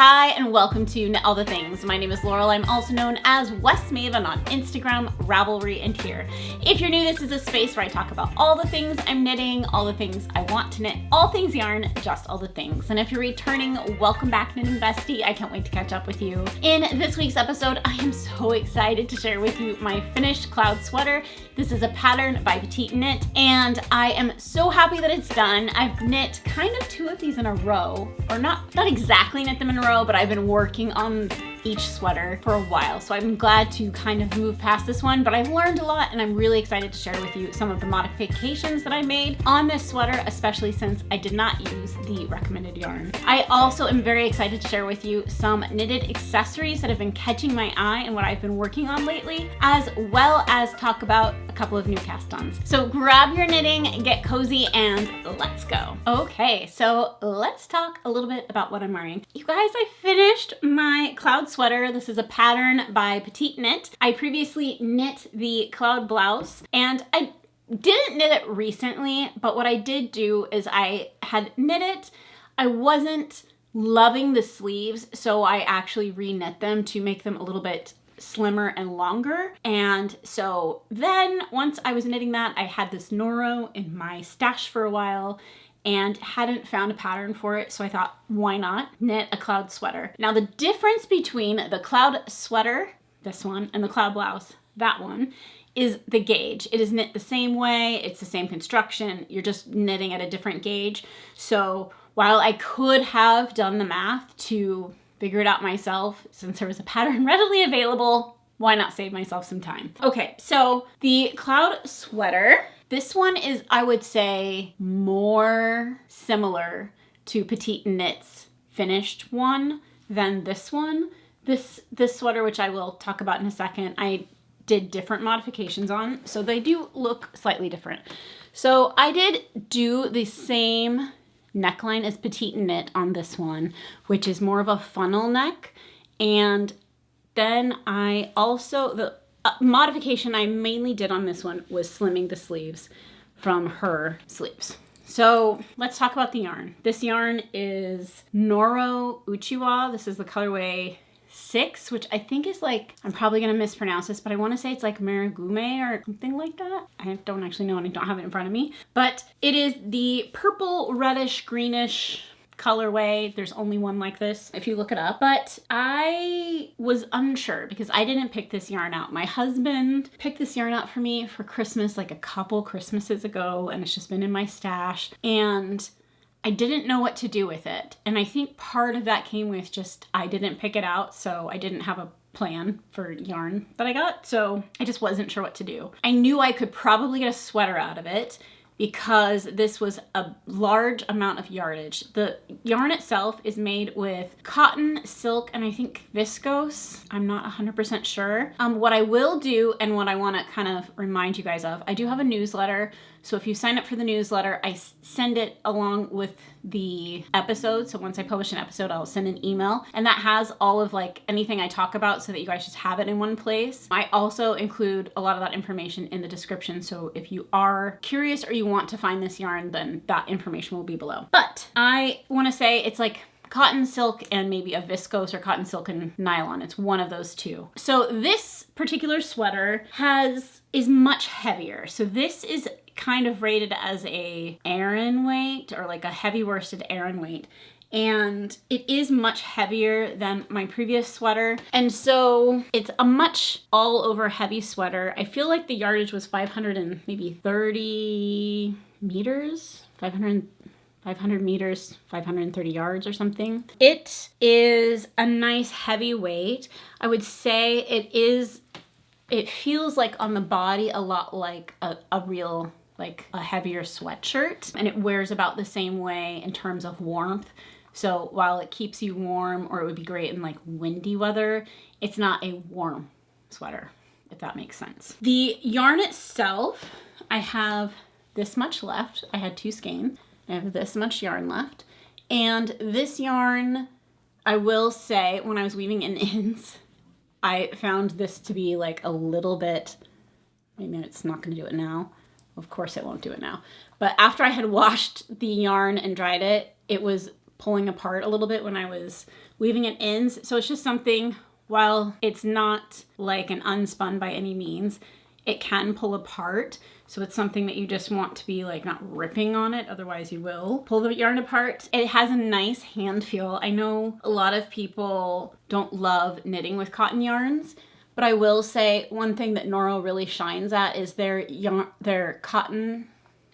Hi and welcome to Knit All the Things. My name is Laurel. I'm also known as West Maven on Instagram, Ravelry, and here. If you're new, this is a space where I talk about all the things I'm knitting, all the things I want to knit, all things yarn, just all the things. And if you're returning, welcome back, knitting bestie. I can't wait to catch up with you. In this week's episode, I am so excited to share with you my finished cloud sweater. This is a pattern by PetiteKnit, and I am so happy that it's done. I've knit kind of two of these in a row, or not exactly knit them in a row, but I've been working on each sweater for a while, so I'm glad to kind of move past this one, but I've learned a lot and I'm really excited to share with you some of the modifications that I made on this sweater, especially since I did not use the recommended yarn. I also am very excited to share with you some knitted accessories that have been catching my eye and what I've been working on lately, as well as talk about a couple of new cast-ons. So grab your knitting, get cozy, and let's go. Okay, so let's talk a little bit about what I'm wearing. You guys, I finished my cloud sweater. This is a pattern by PetiteKnit. I previously knit the cloud blouse, and I didn't knit it recently, but what I did do is I had knit it. I wasn't loving the sleeves, so I actually re-knit them to make them a little bit slimmer and longer. And so then once I was knitting that, I had this Noro in my stash for a while and hadn't found a pattern for it, so I thought, why not knit a cloud sweater? Now the difference between the cloud sweater, this one, and the cloud blouse, that one, is the gauge. It is knit the same way, it's the same construction, you're just knitting at a different gauge. So while I could have done the math to figure it out myself, since there was a pattern readily available, why not save myself some time? Okay, so the cloud sweater, this one is, I would say, more similar to PetiteKnit's finished one than this one. This sweater, which I will talk about in a second, I did different modifications on, so they do look slightly different. So I did do the same neckline as PetiteKnit on this one, which is more of a funnel neck, and then I also, the modification I mainly did on this one was slimming the sleeves from her sleeves. So let's talk about the yarn. This yarn is Noro Uchiwa. This is the colorway 6, which I think is like, I'm probably gonna mispronounce this, but I wanna say it's like Marigume or something like that. I don't actually know and I don't have it in front of me, but it is the purple, reddish, greenish colorway. There's only one like this if you look it up, but I was unsure because I didn't pick this yarn out. My husband picked this yarn out for me for Christmas like a couple Christmases ago, and it's just been in my stash, and I didn't know what to do with it. And I think part of that came with just I didn't pick it out, so I didn't have a plan for yarn that I got, so I just wasn't sure what to do. I knew I could probably get a sweater out of it because this was a large amount of yardage. The yarn itself is made with cotton, silk, and I think viscose. I'm not 100% sure. What I will do, and what I want to kind of remind you guys of, I do have a newsletter. So if you sign up for the newsletter, I send it along with the episode. So once I publish an episode, I'll send an email, and that has all of like anything I talk about so that you guys just have it in one place. I also include a lot of that information in the description. So if you are curious or you want to find this yarn, then that information will be below. But I want to say it's like cotton, silk, and maybe a viscose, or cotton, silk, and nylon. It's one of those two. So this particular sweater is much heavier. So this is kind of rated as a Aran weight, or like a heavy worsted Aran weight. And it is much heavier than my previous sweater. And so it's a much all over heavy sweater. I feel like the yardage was 530 meters, 500 meters, 530 yards or something. It is a nice heavy weight. I would say it feels like on the body a lot like a real, like a heavier sweatshirt, and it wears about the same way in terms of warmth. So while it keeps you warm, or it would be great in like windy weather, it's not a warm sweater, if that makes sense. The yarn itself, I have this much left. I had 2 skeins. I have this much yarn left. And this yarn, I will say, when I was weaving in ends, I found this to be like a little bit, maybe it's not gonna do it now. Of course it won't do it now. But after I had washed the yarn and dried it, it was pulling apart a little bit when I was weaving it ends. So it's just something, while it's not like an unspun by any means, it can pull apart. So it's something that you just want to be like not ripping on it, otherwise you will pull the yarn apart. It has a nice hand feel. I know a lot of people don't love knitting with cotton yarns, but I will say one thing that Noro really shines at is their cotton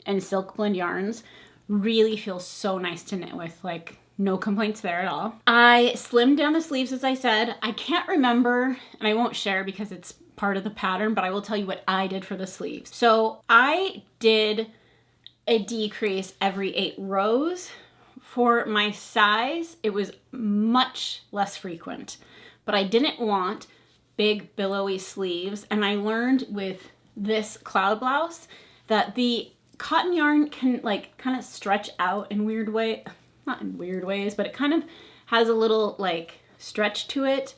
and silk blend yarns really feel so nice to knit with. Like, no complaints there at all. I slimmed down the sleeves, as I said. I can't remember, and I won't share because it's part of the pattern, but I will tell you what I did for the sleeves. So I did a decrease every 8 rows. For my size, it was much less frequent, but I didn't want big billowy sleeves. And I learned with this cloud blouse that the cotton yarn can like kind of stretch out in weird way, not in weird ways, but it kind of has a little like stretch to it.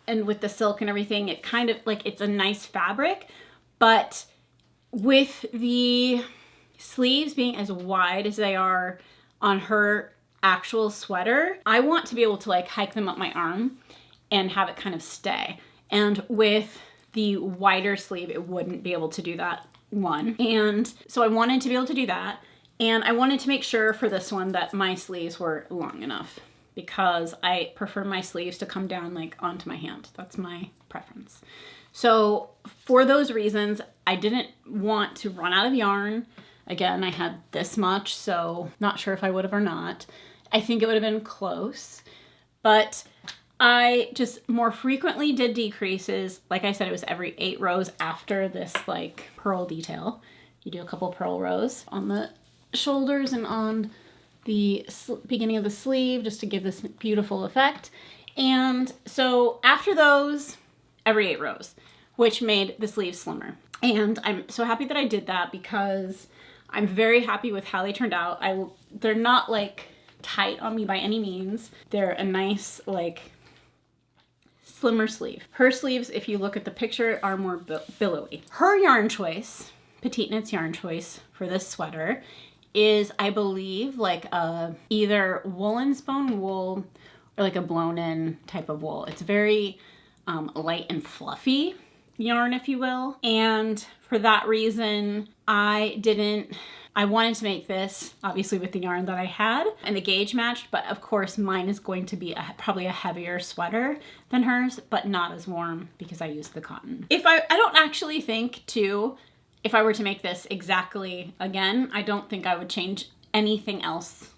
And with the silk and everything, it kind of like, it's a nice fabric, but with the sleeves being as wide as they are on her actual sweater, I want to be able to like hike them up my arm and have it kind of stay. And with the wider sleeve, it wouldn't be able to do that, one. And so I wanted to be able to do that. And I wanted to make sure for this one that my sleeves were long enough, because I prefer my sleeves to come down like onto my hand. That's my preference. So for those reasons, I didn't want to run out of yarn. Again, I had this much, so not sure if I would have or not. I think it would have been close, but I just more frequently did decreases. Like I said, it was every 8 rows after this like purl detail. You do a couple purl rows on the shoulders and on the beginning of the sleeve just to give this beautiful effect. And so after those, every 8 rows, which made the sleeves slimmer. And I'm so happy that I did that because I'm very happy with how they turned out. They're not like tight on me by any means. They're a nice like slimmer sleeve. Her sleeves, if you look at the picture, are more billowy. Her yarn choice, PetiteKnit's yarn choice for this sweater is, I believe, like either woolen spun wool or like a blown in type of wool. It's very light and fluffy yarn, if you will. And for that reason, I wanted to make this obviously with the yarn that I had and the gauge matched, but of course mine is going to be probably a heavier sweater than hers, but not as warm because I used the cotton. I don't actually think too, if I were to make this exactly again, I don't think I would change anything else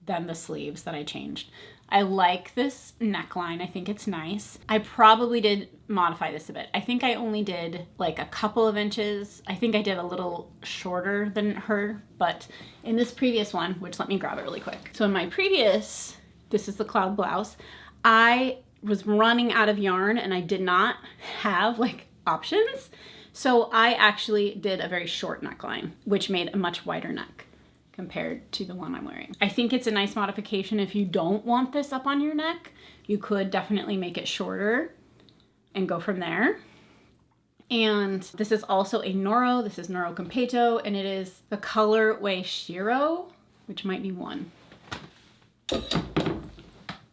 than the sleeves that I changed. I like this neckline. I think it's nice. I probably did modify this a bit. I think I only did like a couple of inches. I think I did a little shorter than her, but in this previous one, which let me grab it really quick. So in my previous, this is the cloud blouse, I was running out of yarn and I did not have like options. So I actually did a very short neckline, which made a much wider neck compared to the one I'm wearing. I think it's a nice modification. If you don't want this up on your neck, you could definitely make it shorter and go from there. And this is also a Noro. This is Noro Campeto, and it is the colorway Shiro, which might be 1.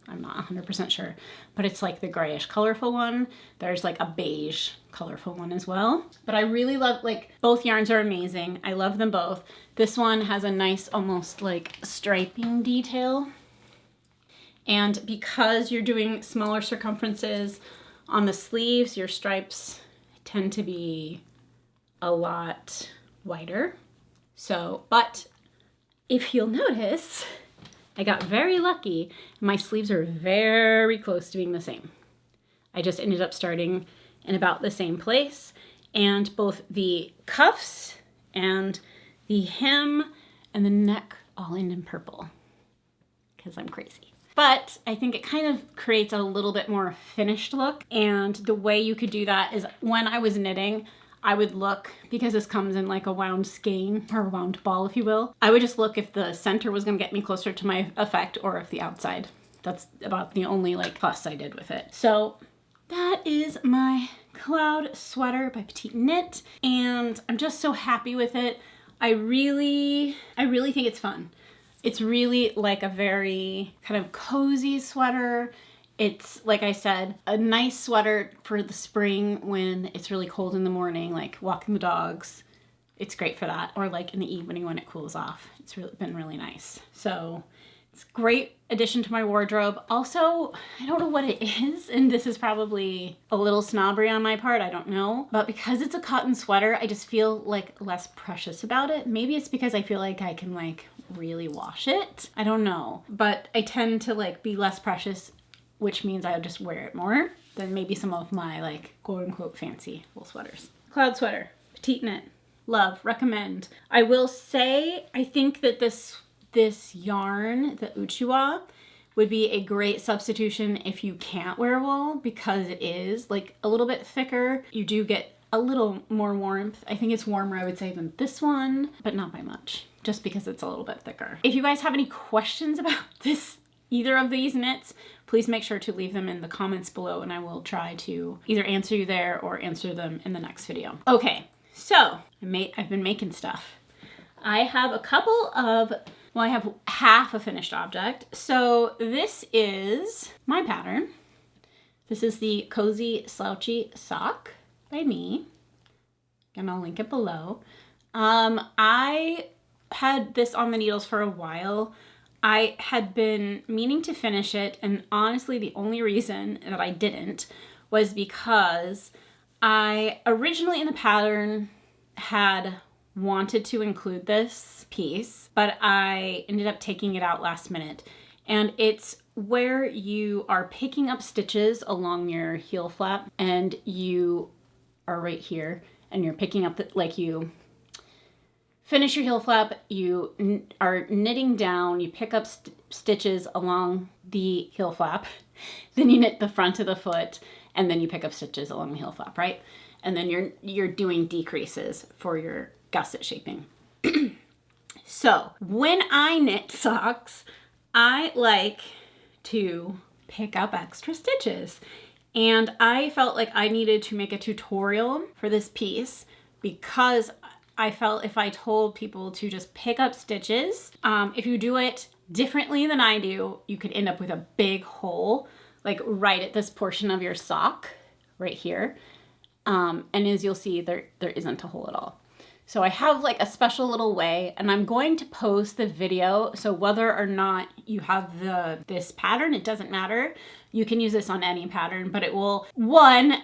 I'm not 100% sure, but it's like the grayish colorful one. There's like a beige colorful one as well. But I really love, like, both yarns are amazing. I love them both. This one has a nice almost like striping detail. And because you're doing smaller circumferences on the sleeves, your stripes tend to be a lot wider. So, but if you'll notice, I got very lucky. My sleeves are very close to being the same. I just ended up starting in about the same place, and both the cuffs and the hem and the neck all end in purple because I'm crazy. But I think it kind of creates a little bit more finished look, and the way you could do that is when I was knitting, I would look, because this comes in like a wound skein or wound ball, if you will, I would just look if the center was going to get me closer to my effect or if the outside. That's about the only like fuss I did with it. So that is my cloud sweater by PetiteKnit, and I'm just so happy with it. I really think it's fun. It's really like a very kind of cozy sweater. It's, like I said, a nice sweater for the spring when it's really cold in the morning, like walking the dogs. It's great for that. Or like in the evening when it cools off. It's really been really nice. So it's a great addition to my wardrobe. Also, I don't know what it is, and this is probably a little snobbery on my part, I don't know. But because it's a cotton sweater, I just feel like less precious about it. Maybe it's because I feel like I can like really wash it. I don't know. But I tend to like be less precious, which means I just wear it more than maybe some of my like quote unquote fancy wool sweaters. Cloud sweater, PetiteKnit. Love, recommend. I will say, I think that this yarn, the Uchiwa, would be a great substitution if you can't wear wool, because it is like a little bit thicker. You do get a little more warmth. I think it's warmer, I would say, than this one, but not by much, just because it's a little bit thicker. If you guys have any questions about either of these knits, please make sure to leave them in the comments below, and I will try to either answer you there or answer them in the next video. Okay, so I've been making stuff. I have a couple of, well, I have half a finished object. So this is my pattern. This is the Cozy Slouchy Sock by me. And I'll link it below. I had this on the needles for a while. I had been meaning to finish it, and honestly the only reason that I didn't was because I originally in the pattern had wanted to include this piece, but I ended up taking it out last minute. And it's where you are picking up stitches along your heel flap, and you are right here and you're picking up like you finish your heel flap, you are knitting down, you pick up stitches along the heel flap, then you knit the front of the foot, and then you pick up stitches along the heel flap, right? And then you're doing decreases for your gusset shaping. So when I knit socks, I like to pick up extra stitches. And I felt like I needed to make a tutorial for this piece because I felt if I told people to just pick up stitches, if you do it differently than I do, you could end up with a big hole, like right at this portion of your sock, right here. And as you'll see, there isn't a hole at all. So I have like a special little way, and I'm going to post the video. So whether or not you have this pattern, it doesn't matter. You can use this on any pattern, but it will, one,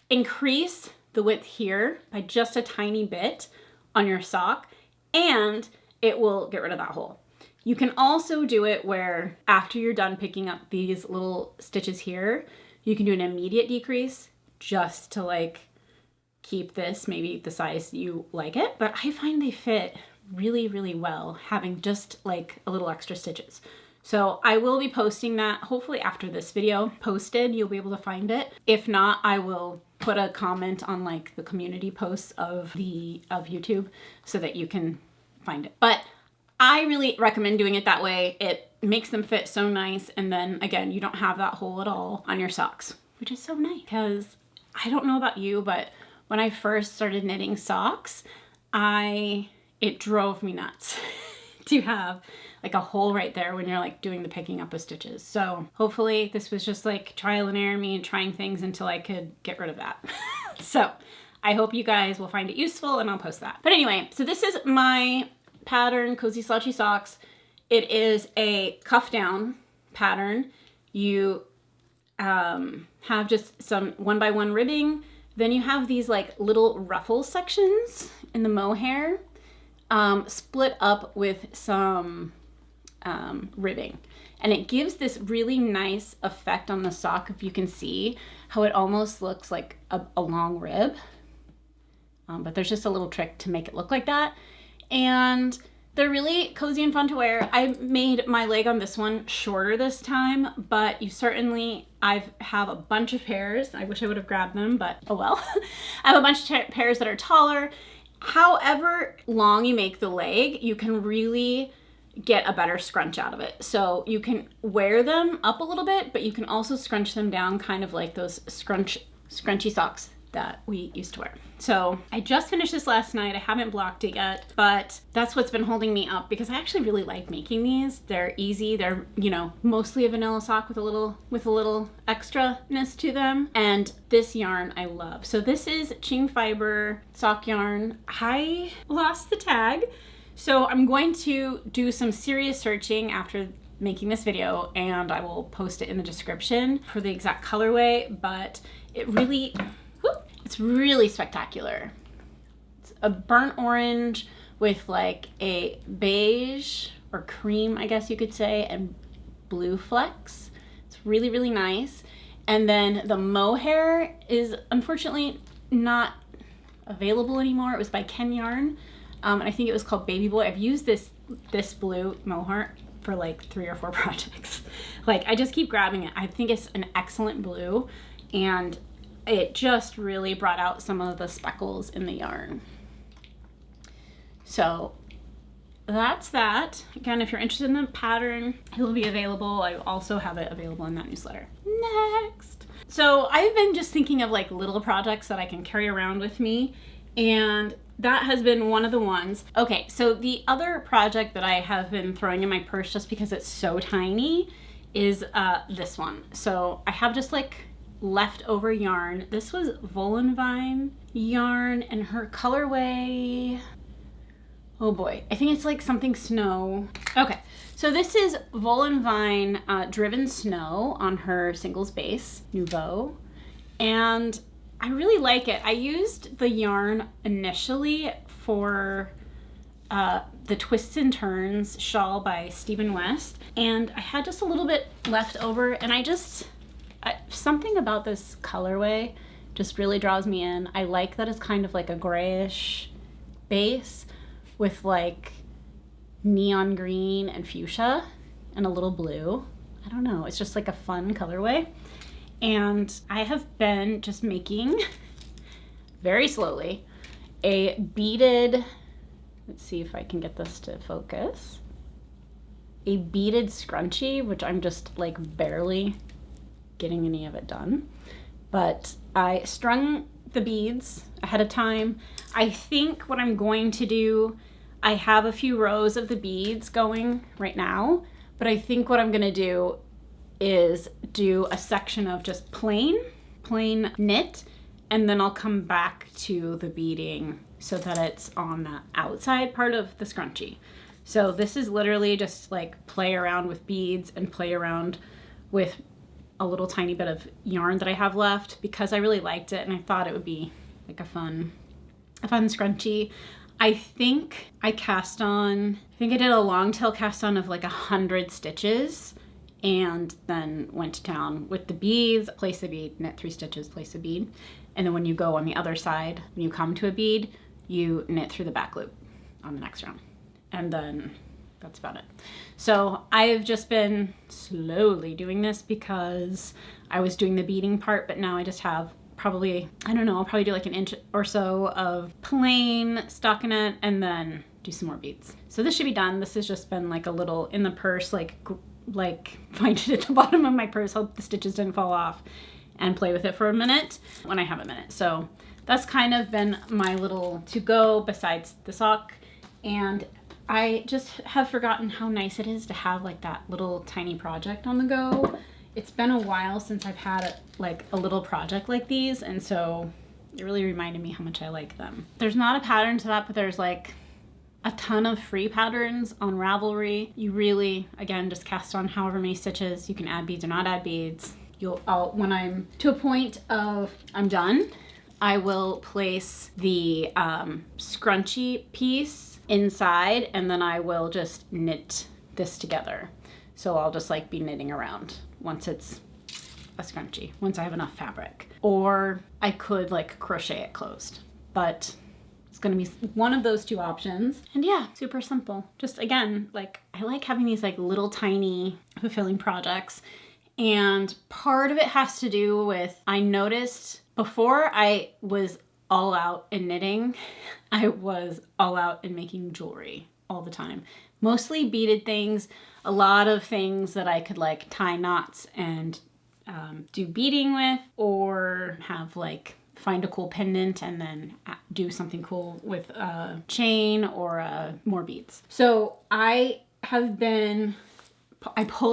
increase the width here by just a tiny bit on your sock, and it will get rid of that hole. You can also do it where after you're done picking up these little stitches here, you can do an immediate decrease just to like keep this maybe the size you like it. But I find they fit really, really well having just like a little extra stitches. So I will be posting that hopefully after this video posted, you'll be able to find it. If not, I will put a comment on like the community posts of YouTube so that you can find it. But I really recommend doing it that way. It makes them fit so nice. And then again, you don't have that hole at all on your socks, which is so nice. Because I don't know about you, but when I first started knitting socks, it drove me nuts to have like a hole right there when you're like doing the picking up of stitches. So hopefully this was just like trial and error, me and trying things until I could get rid of that. So I hope you guys will find it useful, and I'll post that. But anyway, so this is my pattern, Cozy Slouchy Socks. It is a cuff down pattern. You have just some 1x1 ribbing. Then you have these like little ruffle sections in the mohair, split up with some ribbing. And it gives this really nice effect on the sock. If you can see how it almost looks like a long rib. But there's just a little trick to make it look like that. And they're really cozy and fun to wear. I made my leg on this one shorter this time, but I have a bunch of pairs. I wish I would have grabbed them, but oh well. I have a bunch of pairs that are taller. However long you make the leg, you can really get a better scrunch out of it. So you can wear them up a little bit, but you can also scrunch them down kind of like those scrunchy socks that we used to wear. So I just finished this last night. I haven't blocked it yet, but that's what's been holding me up because I actually really like making these. They're easy. They're, you know, mostly a vanilla sock with a little extra-ness to them. And this yarn I love. So this is Ching Fiber sock yarn. I lost the tag. So I'm going to do some serious searching after making this video, and I will post it in the description for the exact colorway, but it's really spectacular. It's a burnt orange with like a beige or cream, I guess you could say, and blue flecks. It's really, really nice. And then the mohair is unfortunately not available anymore. It was by Ken Yarn, and I think it was called Baby Boy. I've used this blue mohair for like 3 or 4 projects. Like, I just keep grabbing it. I think it's an excellent blue, and it just really brought out some of the speckles in the yarn. So that's that. Again, if you're interested in the pattern, it will be available. I also have it available in that newsletter. Next. So I've been just thinking of like little projects that I can carry around with me, and that has been one of the ones. Okay, so the other project that I have been throwing in my purse just because it's so tiny is this one. So I have just like leftover yarn. This was Volanvine yarn, and her colorway, oh boy, I think it's like something snow. Okay, so this is Volanvine Driven Snow on her singles base, Nouveau, and I really like it. I used the yarn initially for the Twists and Turns shawl by Stephen West, and I had just a little bit left over, and something about this colorway just really draws me in. I like that it's kind of like a grayish base with like neon green and fuchsia and a little blue. I don't know, it's just like a fun colorway. And I have been just making, very slowly, a beaded, let's see if I can get this to focus, a beaded scrunchie, which I'm just like barely getting any of it done. But I strung the beads ahead of time. I think what I'm going to do, I have a few rows of the beads going right now, but I think what I'm gonna do is do a section of just plain knit, and then I'll come back to the beading so that it's on the outside part of the scrunchie. So this is literally just like play around with beads and play around with a little tiny bit of yarn that I have left because I really liked it and I thought it would be like a fun scrunchie. I think I did a long tail cast on of like 100 stitches, and then went to town with the beads, place a bead, knit 3 stitches, place a bead. And then when you go on the other side, when you come to a bead, you knit through the back loop on the next round. And then that's about it. So I've just been slowly doing this because I was doing the beading part, but now I just have probably, I don't know, I'll probably do like an inch or so of plain stockinette and then do some more beads. So this should be done. This has just been like a little in the purse, like find it at the bottom of my purse, hope the stitches didn't fall off, and play with it for a minute when I have a minute. So that's kind of been my little to-go besides the sock. And I just have forgotten how nice it is to have like that little tiny project on the go. It's been a while since I've had like a little project like these, and so it really reminded me how much I like them. There's not a pattern to that, but there's like a ton of free patterns on Ravelry. You really, again, just cast on however many stitches. You can add beads or not add beads. When I'm to a point of I'm done, I will place the scrunchie piece inside, and then I will just knit this together. So I'll just like be knitting around once it's a scrunchie, once I have enough fabric. Or I could like crochet it closed, but it's gonna be one of those 2 options. And yeah, super simple. Just again, like I like having these like little tiny fulfilling projects. And part of it has to do with, I noticed before I was all out in knitting, I was all out in making jewelry all the time. Mostly beaded things, a lot of things that I could like tie knots and do beading with, or have like find a cool pendant and then do something cool with a chain or more beads. So I pulled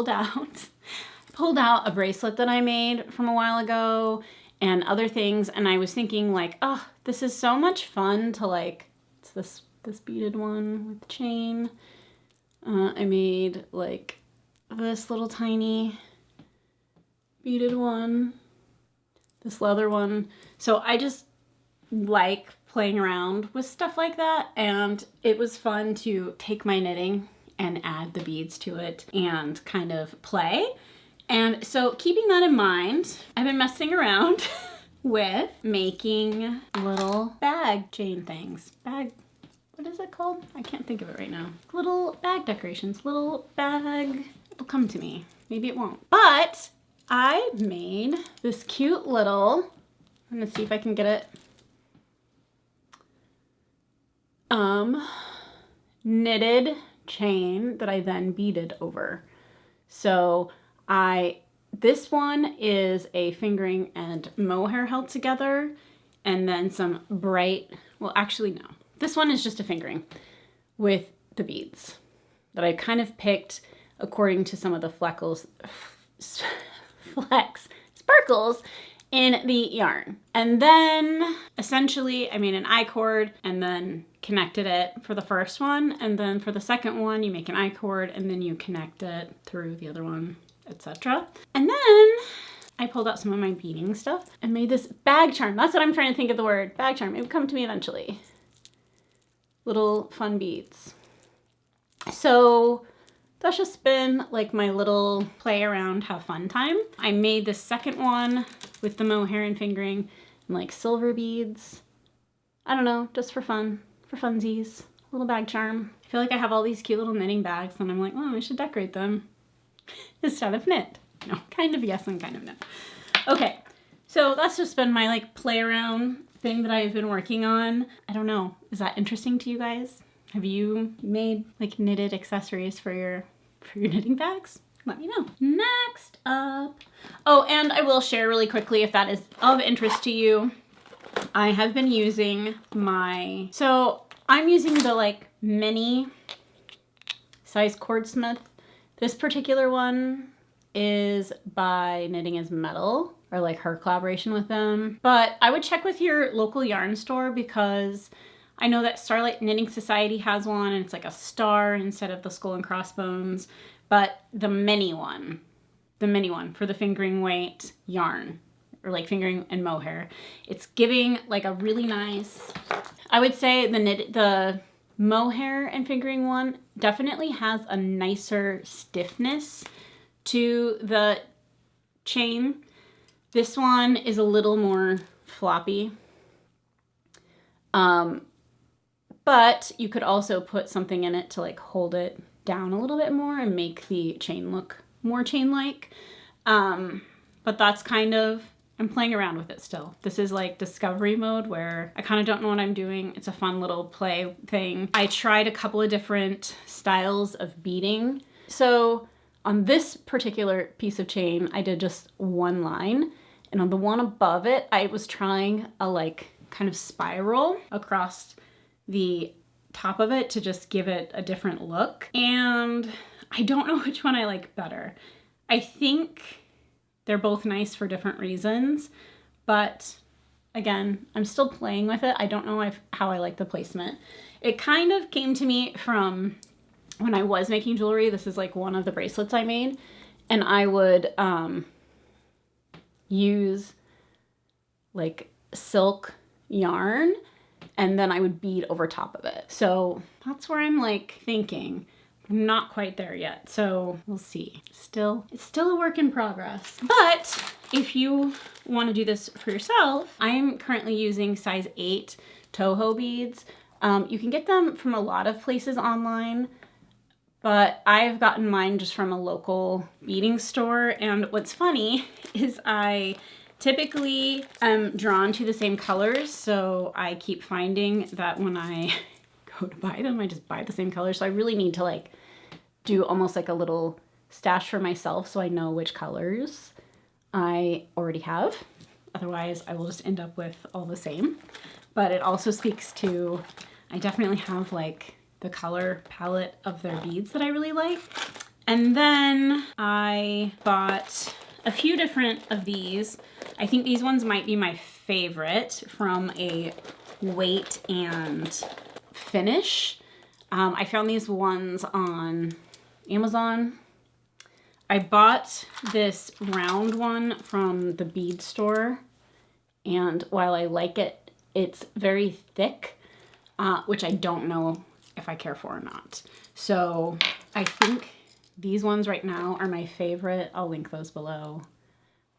out a bracelet that I made from a while ago and other things, and I was thinking like, oh, this is so much fun to like, it's this beaded one with chain. I made like this little tiny beaded one, this leather one. So I just like playing around with stuff like that, and it was fun to take my knitting and add the beads to it and kind of play. And so keeping that in mind, I've been messing around with making little bag chain things. What is it called? I can't think of it right now. Little bag decorations, little bag, it'll come to me. Maybe it won't. But I made this cute little, I'm gonna see if I can get it, knitted chain that I then beaded over. So this one is a fingering and mohair held together, and then some bright, well actually no. This one is just a fingering with the beads that I kind of picked according to some of the sparkles in the yarn. And then essentially I made an I-cord and then connected it for the first one. And then for the second one, you make an I-cord and then you connect it through the other one, etc. And then I pulled out some of my beading stuff and made this bag charm. That's what I'm trying to think of the word, bag charm. It would come to me eventually. Little fun beads. So that's just been like my little play around, have fun time. I made the second one with the mohair and fingering and like silver beads. I don't know, just for fun, for funsies. Little bag charm. I feel like I have all these cute little knitting bags and I'm like, oh, I should decorate them instead of knit. No, kind of yes and kind of no. Okay, so that's just been my like play around thing that I've been working on. I don't know, is that interesting to you guys? Have you made like knitted accessories for your knitting bags? Let me know. Next up, oh, and I will share really quickly if that is of interest to you. I have been using I'm using the like mini size Cordsmith. This particular one is by Knitting is Metal, or like her collaboration with them. But I would check with your local yarn store because I know that Starlight Knitting Society has one and it's like a star instead of the skull and crossbones. But the mini one for the fingering weight yarn, or like fingering and mohair, it's giving like a really nice, I would say the mohair and fingering one definitely has a nicer stiffness to the chain. This one is a little more floppy. But you could also put something in it to like hold it down a little bit more and make the chain look more chain-like. But that's kind of, I'm playing around with it still. This is like discovery mode where I kind of don't know what I'm doing. It's a fun little play thing. I tried a couple of different styles of beading. So on this particular piece of chain, I did just one line. And on the one above it, I was trying a like kind of spiral across the top of it to just give it a different look. And I don't know which one I like better. I think they're both nice for different reasons, but again, I'm still playing with it. I don't know how I like the placement. It kind of came to me from when I was making jewelry. This is like one of the bracelets I made, and I would use like silk yarn and then I would bead over top of it. So that's where I'm like thinking. I'm not quite there yet, so we'll see. It's still a work in progress. But if you want to do this for yourself, I'm currently using size 8 Toho beads. You can get them from a lot of places online, but I've gotten mine just from a local beading store. And what's funny is I typically am drawn to the same colors, so I keep finding that when I go to buy them, I just buy the same colors. So I really need to like do almost like a little stash for myself so I know which colors I already have Otherwise, I will just end up with all the same. But it also speaks to, I definitely have like the color palette of their beads that I really like. And then I bought a few different of these. I think these ones might be my favorite from a weight and finish. I found these ones on Amazon. I bought this round one from the bead store, and while I like it, it's very thick, which I don't know if I care for or not. So I think these ones right now are my favorite. I'll link those below.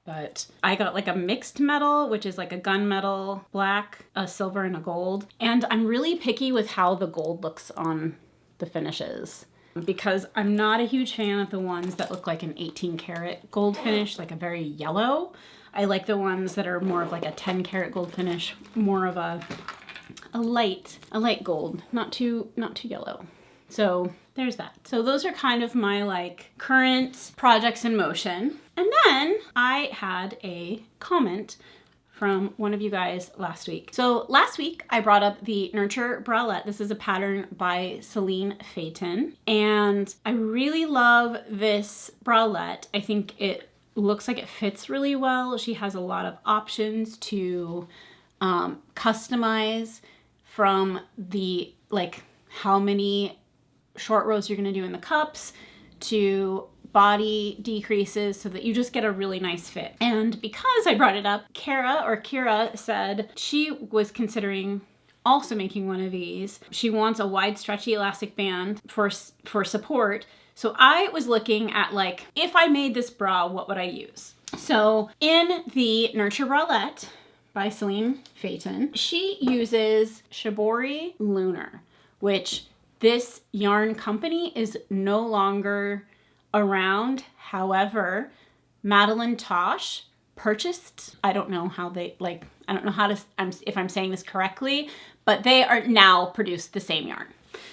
But I got like a mixed metal, which is like a gunmetal, black, a silver, and a gold. And I'm really picky with how the gold looks on the finishes, because I'm not a huge fan of the ones that look like an 18 karat gold finish, like a very yellow. I like the ones that are more of like a 10 karat gold finish, more of a light gold, not too yellow. So there's that. So those are kind of my like current projects in motion. And then I had a comment from one of you guys last week. So last week I brought up the Nurture Bralette. This is a pattern by Celine Phaeton. And I really love this bralette. I think it looks like it fits really well. She has a lot of options to customize, from the like how many short rows you're going to do in the cups to body decreases, so that you just get a really nice fit. And because I brought it up, Kira said she was considering also making one of these. She wants a wide stretchy elastic band for support. So I was looking at like, if I made this bra, what would I use? So in the Nurture Bralette by Celine Phaeton, she uses Shibori Lunar, which this yarn company is no longer around. However, Madeline Tosh purchased, I don't know how they, like, I don't know how to, if I'm saying this correctly, but they are now produce the same yarn.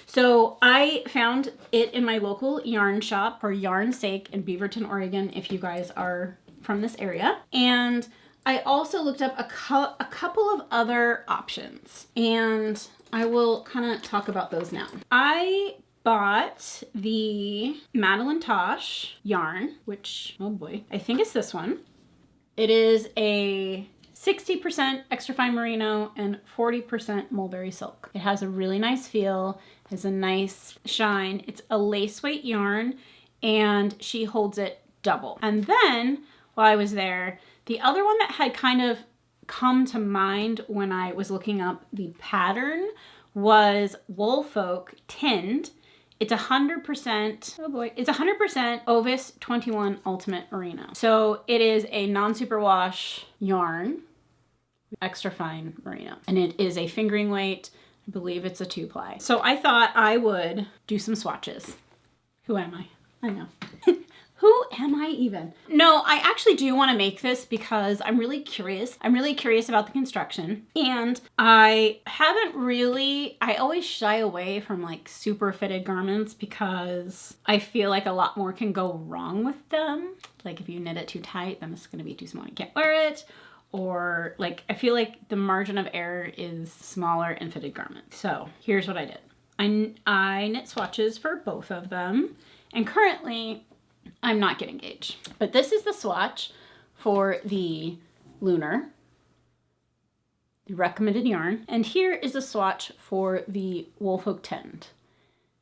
So I found it in my local yarn shop, for Yarn's Sake, in Beaverton, Oregon, if you guys are from this area. And I also looked up a couple of other options, and I will kind of talk about those now. I bought the Madeline Tosh yarn, which, oh boy, I think it's this one. It is a 60% extra fine merino and 40% mulberry silk. It has a really nice feel, has a nice shine. It's a lace weight yarn, and she holds it double. And then while I was there, the other one that had kind of come to mind when I was looking up the pattern was Woolfolk Tinned. It's 100%, oh boy, it's 100% Ovis 21 Ultimate Merino. So it is a non-superwash yarn, extra fine merino, and it is a fingering weight. I believe it's a 2-ply. So I thought I would do some swatches. Who am I? I know. Who am I even? No, I actually do want to make this because I'm really curious. I'm really curious about the construction, and I always shy away from like super fitted garments because I feel like a lot more can go wrong with them. Like if you knit it too tight, then it's going to be too small. You can't wear it. Or like, I feel like the margin of error is smaller in fitted garments. So here's what I did. I knit swatches for both of them, and currently I'm not getting engaged. But this is the swatch for the Lunar, the recommended yarn. And here is a swatch for the Woolfolk Tinned.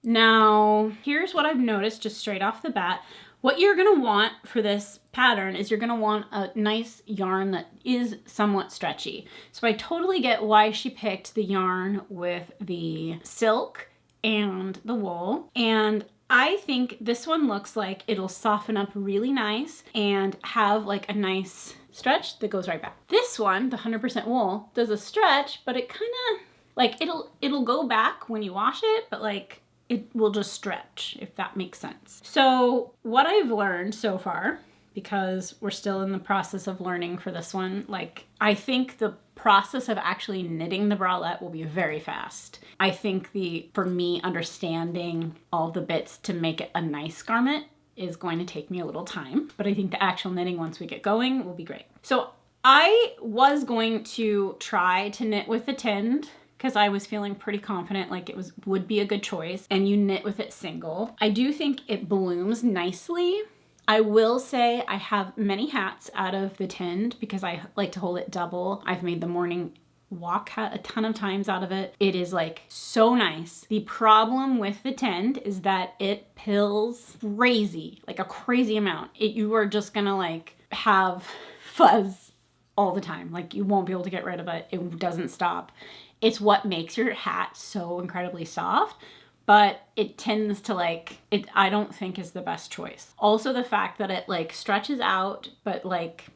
Now, here's what I've noticed just straight off the bat. What you're gonna want for this pattern is you're gonna want a nice yarn that is somewhat stretchy. So I totally get why she picked the yarn with the silk and the wool. And I think this one looks like it'll soften up really nice and have like a nice stretch that goes right back. This one, the 100% wool, does a stretch, but it kind of like it'll go back when you wash it, but like it will just stretch, if that makes sense. So what I've learned so far, because we're still in the process of learning for this one, like I think the process of actually knitting the bralette will be very fast. I think for me understanding all the bits to make it a nice garment is going to take me a little time, but I think the actual knitting once we get going will be great. So I was going to try to knit with the tinned because I was feeling pretty confident like it would be a good choice, and you knit with it single. I do think it blooms nicely. I will say I have many hats out of the tinned because I like to hold it double. I've made the morning walk hat a ton of times out of it. It is like so nice. The problem with the tinned is that it pills crazy, like a crazy amount. You are just gonna like have fuzz all the time. Like you won't be able to get rid of it. It doesn't stop. It's what makes your hat so incredibly soft, but it tends to like, I don't think is the best choice. Also the fact that it like stretches out, but like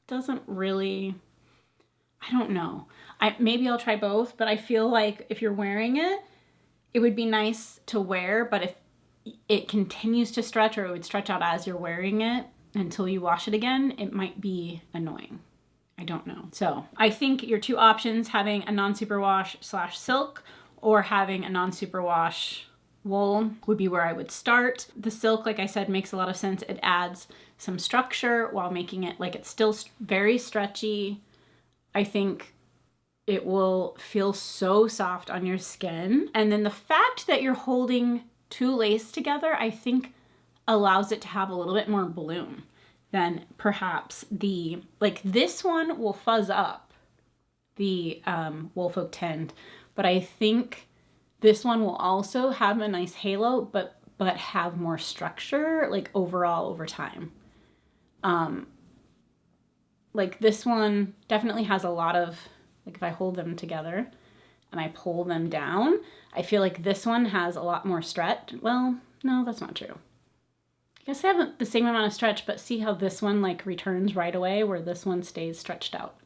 doesn't really, I don't know. Maybe I'll try both, but I feel like if you're wearing it, it would be nice to wear, but if it continues to stretch, or it would stretch out as you're wearing it until you wash it again, it might be annoying. I don't know. So I think your two options, having a non-superwash / silk or having a non-superwash wool, would be where I would start. The silk, like I said, makes a lot of sense. It adds some structure while making it like it's still very stretchy. I think it will feel so soft on your skin. And then the fact that you're holding two lace together, I think allows it to have a little bit more bloom than perhaps like this one will fuzz up, the Woolfolk tinned, but I think this one will also have a nice halo, but have more structure, like overall over time. Like this one definitely has a lot of, like if I hold them together and I pull them down, I feel like this one has a lot more stretch. Well, no, that's not true. I guess they have the same amount of stretch, but see how this one like returns right away where this one stays stretched out.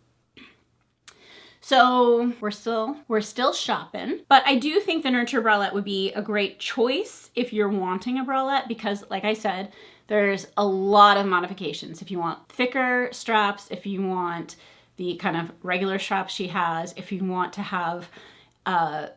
So we're still shopping, but I do think the Nurture bralette would be a great choice if you're wanting a bralette, because like I said, there's a lot of modifications. If you want thicker straps, if you want the kind of regular straps she has, if you want to have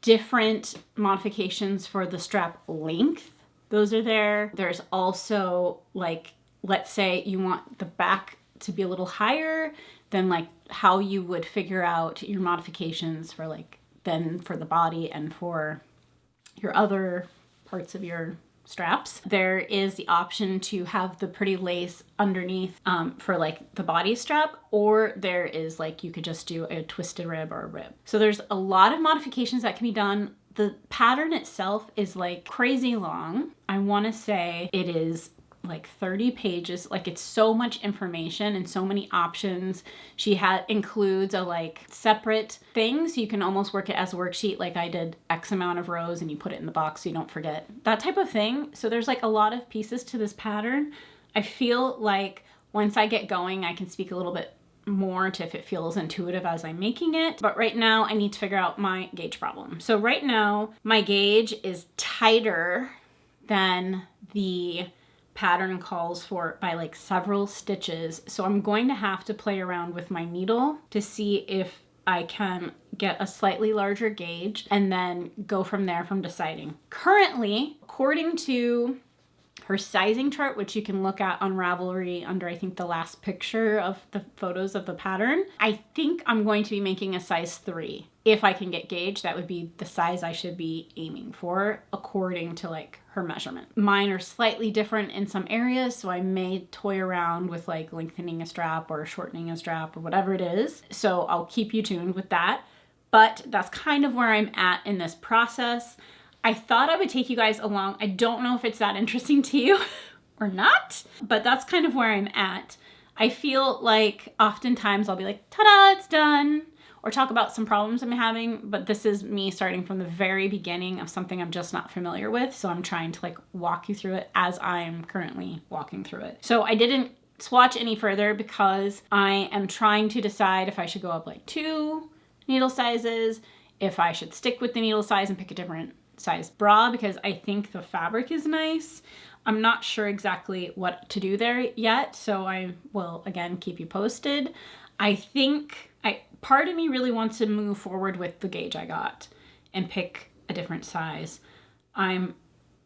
different modifications for the strap length, those are there. There's also like, let's say you want the back to be a little higher, then like how you would figure out your modifications for like, then for the body and for your other parts of your straps. There is the option to have the pretty lace underneath for like the body strap, or there is like, you could just do a twisted rib or a rib. So there's a lot of modifications that can be done. The pattern itself is like crazy long. I want to say it is like 30 pages. Like it's so much information and so many options. She includes a like separate thing, so you can almost work it as a worksheet. Like I did X amount of rows and you put it in the box so you don't forget, that type of thing. So there's like a lot of pieces to this pattern. I feel like once I get going, I can speak a little bit more to if it feels intuitive as I'm making it. But right now I need to figure out my gauge problem. So right now my gauge is tighter than the pattern calls for by like several stitches. So I'm going to have to play around with my needle to see if I can get a slightly larger gauge and then go from there from deciding. Currently, according to her sizing chart, which you can look at on Ravelry under, I think, the last picture of the photos of the pattern, I think I'm going to be making a size 3. If I can get gauge, that would be the size I should be aiming for according to like her measurement. Mine are slightly different in some areas, so I may toy around with like lengthening a strap or shortening a strap or whatever it is. So I'll keep you tuned with that. But that's kind of where I'm at in this process. I thought I would take you guys along. I don't know if it's that interesting to you or not, but that's kind of where I'm at. I feel like oftentimes I'll be like, ta-da, it's done, or talk about some problems I'm having, but this is me starting from the very beginning of something I'm just not familiar with, so I'm trying to like walk you through it as I'm currently walking through it. So I didn't swatch any further because I am trying to decide if I should go up like 2 needle sizes, if I should stick with the needle size and pick a different size bra, because I think the fabric is nice. I'm not sure exactly what to do there yet, so I will again keep you posted. I think part of me really wants to move forward with the gauge I got and pick a different size. I'm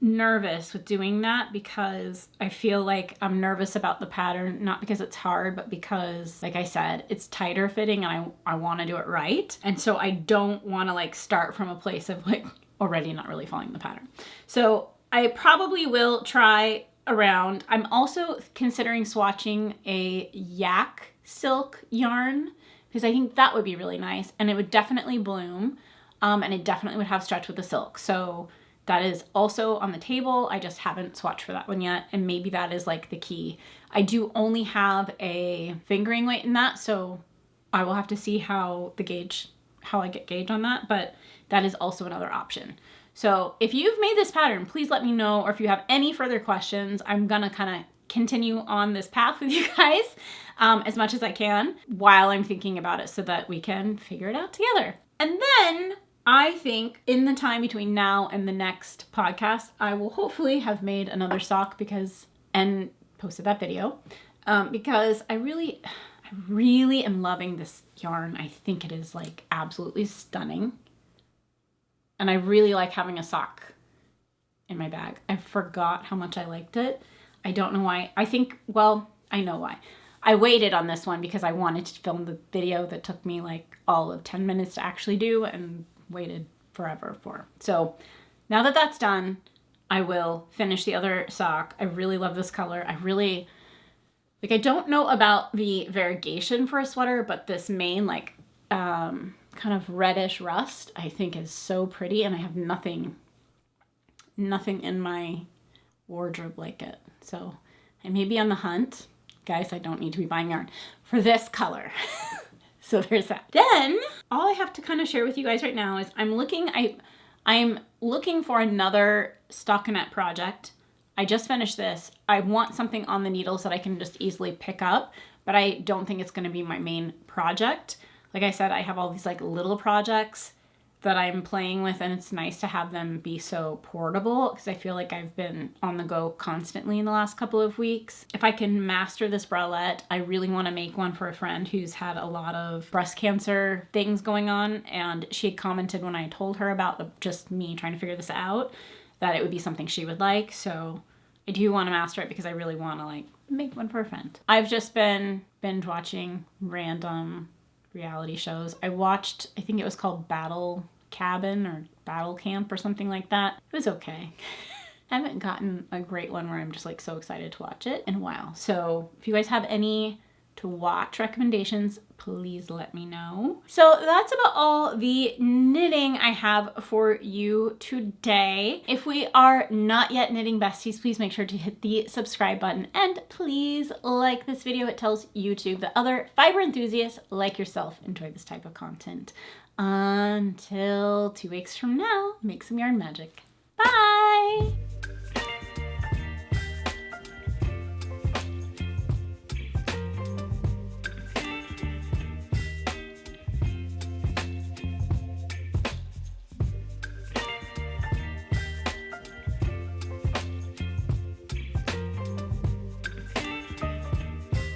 nervous with doing that because I feel like I'm nervous about the pattern, not because it's hard, but because, like I said, it's tighter fitting and I want to do it right. And so I don't want to like start from a place of like already not really following the pattern. So I probably will try around. I'm also considering swatching a yak silk yarn because I think that would be really nice and it would definitely bloom and it definitely would have stretch with the silk. So that is also on the table. I just haven't swatched for that one yet. And maybe that is like the key. I do only have a fingering weight in that. So I will have to see how I get gauge on that. But that is also another option. So if you've made this pattern, please let me know. Or if you have any further questions, I'm going to kind of continue on this path with you guys as much as I can while I'm thinking about it so that we can figure it out together. And then I think in the time between now and the next podcast, I will hopefully have made another sock and posted that video because I really am loving this yarn. I think it is like absolutely stunning. And I really like having a sock in my bag. I forgot how much I liked it. I don't know why. I know why. I waited on this one because I wanted to film the video that took me like all of 10 minutes to actually do and waited forever for. So now that that's done, I will finish the other sock. I really love this color. I don't know about the variegation for a sweater, but this main like kind of reddish rust I think is so pretty, and I have nothing in my wardrobe like it. So I may be on the hunt. Guys, I don't need to be buying yarn for this color. So there's that. Then all I have to kind of share with you guys right now is I'm looking for another stockinette project. I just finished this. I want something on the needles that I can just easily pick up, but I don't think it's going to be my main project. Like I said, I have all these like little projects that I'm playing with, and it's nice to have them be so portable because I feel like I've been on the go constantly in the last couple of weeks. If I can master this bralette, I really want to make one for a friend who's had a lot of breast cancer things going on, and she had commented when I told her about just me trying to figure this out that it would be something she would like. So I do want to master it because I really want to like make one for a friend. I've just been binge watching random reality shows. I think it was called Battle Cabin or Battle Camp or something like that. It was okay. I haven't gotten a great one where I'm just like so excited to watch it in a while. So if you guys have any to watch recommendations, please let me know. So that's about all the knitting I have for you today. If we are not yet knitting besties, please make sure to hit the subscribe button and please like this video. It tells YouTube that other fiber enthusiasts like yourself enjoy this type of content. Until 2 weeks from now, make some yarn magic. Bye!